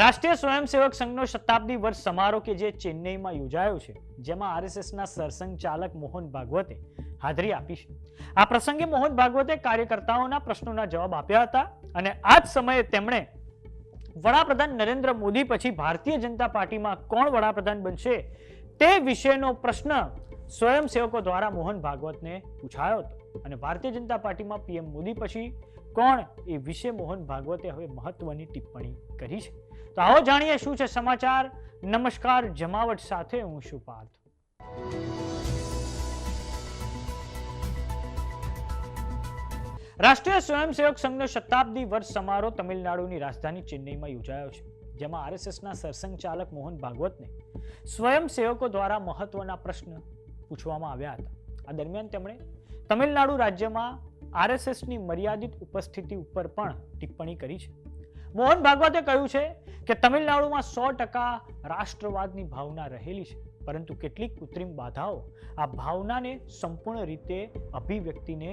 રાષ્ટ્રીય સ્વયંસેવક સંઘનો શતાબ્દી વર્ષ સમારોહ કે જે ચેન્નઈમાં યોજાયો છે, જેમાં આરએસએસના સરસંઘચાલક મોહન ભાગવતે હાજરી આપી છે. આ પ્રસંગે મોહન ભાગવતે કાર્યકર્તાઓના પ્રશ્નોના જવાબ આપ્યા હતા અને આ જ સમયે તેમણે વડાપ્રધાન નરેન્દ્ર મોદી પછી ભારતીય જનતા પાર્ટીમાં કોણ વડાપ્રધાન બનશે તે વિશેનો પ્રશ્ન સ્વયંસેવકો દ્વારા મોહન ભાગવતને પૂછાયો હતો અને ભારતીય જનતા પાર્ટીમાં પીએમ મોદી પછી કોણ એ વિશે મોહન ભાગવતે હવે મહત્વની ટિપ્પણી કરી છે. તો આવો જાણીએ શું છે સમાચાર. નમસ્કાર, જમાવટ સાથે હું છું પાર્થ. રાષ્ટ્રીય સ્વયંસેવક સંઘનો શતાબ્દી વર્ષ સમારોહ તમિલનાડુની રાજધાની ચેન્નઈમાં યોજાયો છે, જેમાં આરએસએસના સરસંઘચાલક મોહન ભાગવતને સ્વયંસેવકો દ્વારા મહત્વના પ્રશ્ન પૂછવામાં આવ્યા હતા. આ દરમિયાન તેમણે તમિલનાડુ રાજ્યમાં આરએસએસની મર્યાદિત ઉપસ્થિતિ ઉપર પણ ટિપ્પણી કરી છે. મોહન ભાગવતે કહ્યું છે કે તમિલનાડુમાં 100% રાષ્ટ્રવાદની ભાવના રહેલી છે, પરંતુ કેટલીક કૃત્રિમ બાધાઓ આ ભાવનાને સંપૂર્ણ રીતે અભિવ્યક્તિને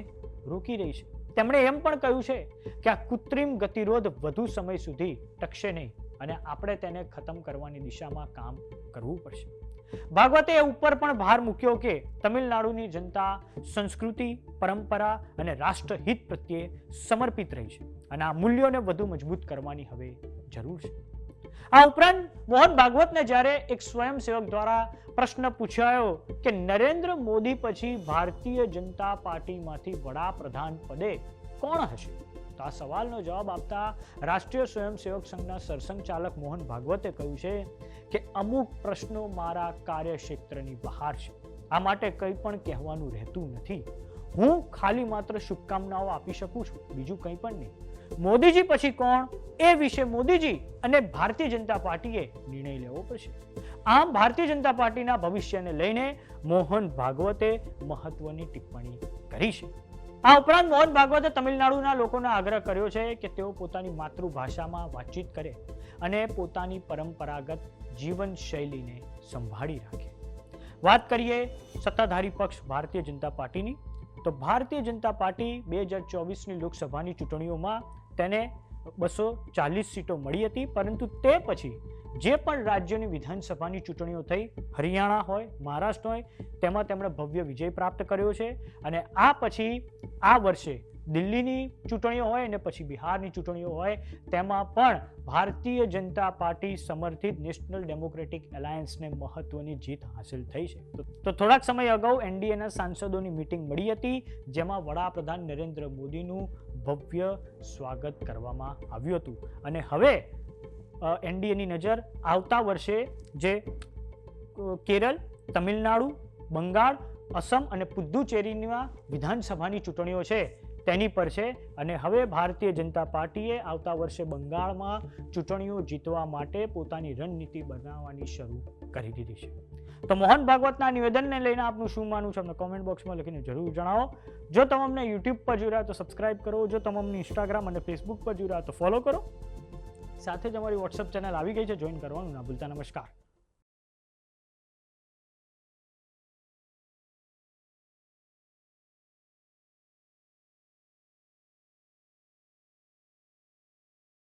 રોકી રહી છે. તેમણે એમ પણ કહ્યું છે કે આ કૃત્રિમ ગતિરોધ વધુ સમય સુધી ટકશે નહીં અને આપણે તેને ખતમ કરવાની દિશામાં કામ કરવું પડશે. ભાગવતે એ ઉપર પણ ભાર મૂક્યો કે તમિલનાડુની જનતા સંસ્કૃતિ, પરંપરા અને રાષ્ટ્રહિત પ્રત્યે સમર્પિત રહી છે અને આ મૂલ્યોને વધુ મજબૂત કરવાની હવે જરૂર છે. આ ઉપરાંત મોહન ભાગવતને જ્યારે એક સ્વયંસેવક દ્વારા પ્રશ્ન પૂછાયો કે નરેન્દ્ર મોદી પછી ભારતીય જનતા પાર્ટીમાંથી વડાપ્રધાન પદે કોણ હશે, તો આ સવાલનો જવાબ આપતા રાષ્ટ્રીય સ્વયંસેવક સંઘના સરસંઘચાલક મોહન ભાગવતે કહ્યું છે કે અમુક પ્રશ્નો મારા કાર્યક્ષેત્રની બહાર છે, આ માટે કંઈ પણ કહેવાનું રહેતું નથી. હું ખાલી માત્ર શુભકામનાઓ આપી શકું છું, બીજું કંઈ પણ નહીં. મોદીજી પછી કોણ એ વિશે મોદીજી અને ભારતીય જનતા પાર્ટીએ નિર્ણય લેવો પડશે. આમ ભારતીય જનતા પાર્ટીના ભવિષ્યને લઈને મોહન ભાગવતે મહત્વની ટિપ્પણી કરી છે. આ ઉપરાંત મોહન ભાગવતે તમિલનાડુના લોકોને આગ્રહ કર્યો છે કે તેઓ પોતાની માતૃભાષામાં વાતચીત કરે અને પોતાની પરંપરાગત જીવનશૈલીને સંભાળી રાખે. વાત કરીએ સત્તાધારી પક્ષ ભારતીય જનતા પાર્ટીની, તો ભારતીય જનતા પાર્ટી 2024ની લોકસભાની ચૂંટણીઓમાં તેને 240 સીટો મળી હતી, પરંતુ તે પછી જે પણ રાજ્યોની વિધાનસભાની ચૂંટણીઓ થઈ, હરિયાણા હોય, મહારાષ્ટ્ર હોય, તેમાં તેમણે ભવ્ય વિજય પ્રાપ્ત કર્યો છે અને આ પછી આ વર્ષે દિલ્હીની ચૂંટણીઓ હોય અને પછી બિહારની ચૂંટણીઓ હોય, તેમાં પણ ભારતીય જનતા પાર્ટી સમર્થિત નેશનલ ડેમોક્રેટિક એલાયન્સને મહત્વની જીત હાંસલ થઈ છે. તો થોડાક સમય અગાઉ એનડીએના સાંસદોની મીટિંગ મળી હતી, જેમાં વડાપ્રધાન નરેન્દ્ર મોદીનું ભવ્ય સ્વાગત કરવામાં આવ્યું હતું અને હવે એનડીએની નજર આવતા વર્ષે જે કેરળ, તમિલનાડુ, બંગાળ, અસમ અને પુદ્દુચેરીમાં વિધાનસભાની ચૂંટણીઓ છે તેની પર છે અને હવે ભારતીય જનતા પાર્ટીએ આવતા વર્ષે બંગાળમાં ચૂંટણીઓ જીતવા માટે પોતાની રણનીતિ બનાવવાની શરૂ કરી દીધી છે. તો મોહન ભાગવતના નિવેદનને લઈને આપનું શું માનવું છે અમને કોમેન્ટ બોક્સમાં લખીને જરૂર જણાવો. જો તમે અમને યુટ્યુબ પર જોઈ રહ્યા તો સબસ્ક્રાઇબ કરો, જો તમે અમને ઇન્સ્ટાગ્રામ અને ફેસબુક પર જોઈ રહ્યા તો ફોલો કરો. સાથે જ અમારી વોટ્સઅપ ચેનલ આવી ગઈ છે, જોઈન કરવાનું ના ભૂલતા. નમસ્કાર.